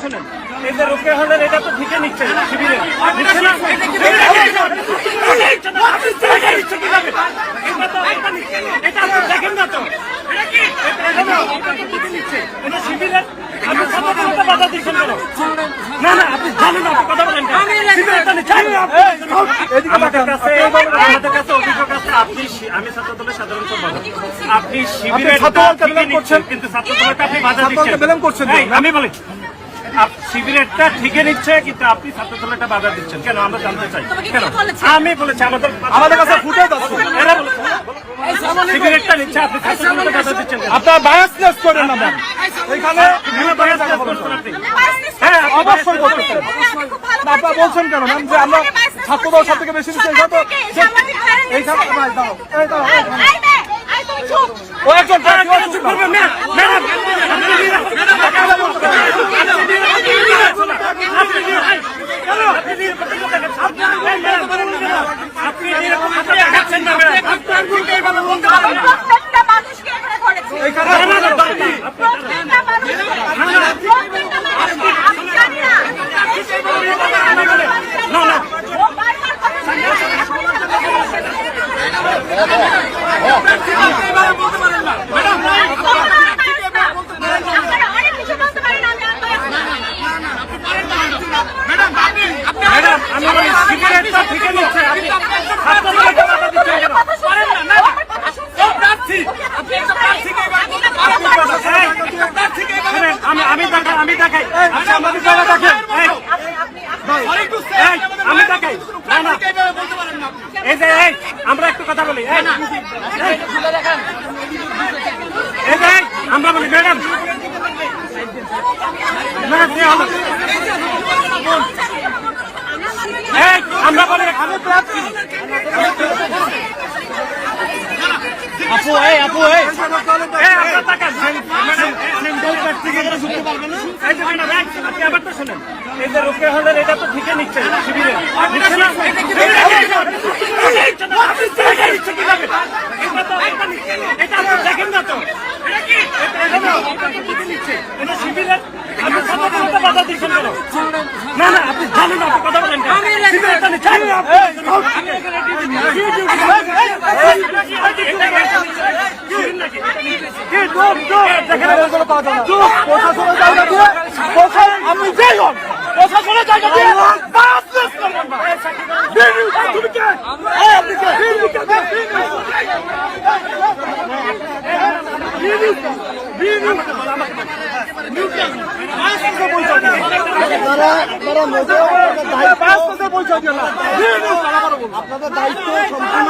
শুনেন, এই যে রোকে হলেন এটা তো ঠিকই নিচ্ছে শিবিরে, এটা দেখেন না তো নিচ্ছে এটা শিবিরের। আপনি ছাত্রদেরকে বাধা দিচ্ছেন কেন? না না, আপনি জানেন না, কথা বলেন আমাদের কাছে অভিযোগ আছে আপনি, আমি ছাত্র দলের সাধারণ সম্পাদক, আপনি শিবিরের করছেন কিন্তু ছাত্র দলকে আপনি বাধা দিচ্ছেন। আমি বলি শিবিরেরটা ঠিকই নিচ্ছে কিন্তু আপনি ছাত্র দলেরটা বাধা দিচ্ছেন কেন? আমরা জানতে চাই কেন? আমি বলেছি আমাদের কাছে ফুটেজ আছে, এরা বলেছে শিবিরেরটা নিচ্ছে, আপনি ছাত্র দলকে বাধা দিচ্ছেন। আপনার বায়াসনেস করেন না ম্যাম, এখানে বায়াসনেস করছেন আপনি। হ্যাঁ অবশ্যই করতেছেন। আপনারা বলছেন কেন ম্যাম যে আমরা ছাত্র দল সব থেকে বেশি নিচ্ছি? এইখানে ও একজন করবেন ম্যাম, আমরা একটু কথা বলি, আমরা বলি ম্যাডাম আমরা বলি আমি প্রার্থী আপু আপু আবার তো শোনেন, এই যে রোকে হলেন এটা তো ঠিকই নিচ্ছে শিবিরে, এটা দেখেন না তো এটা শিবিরের। আপনি ছাত্রদেরকে বাধা দিচ্ছেন কেন? না না, আপনি জানেন না, কথা বলেন আপনি যাই হন প্রশাসনের জায়গা দিয়ে আপনাদের দায়িত্ব সম্পূর্ণ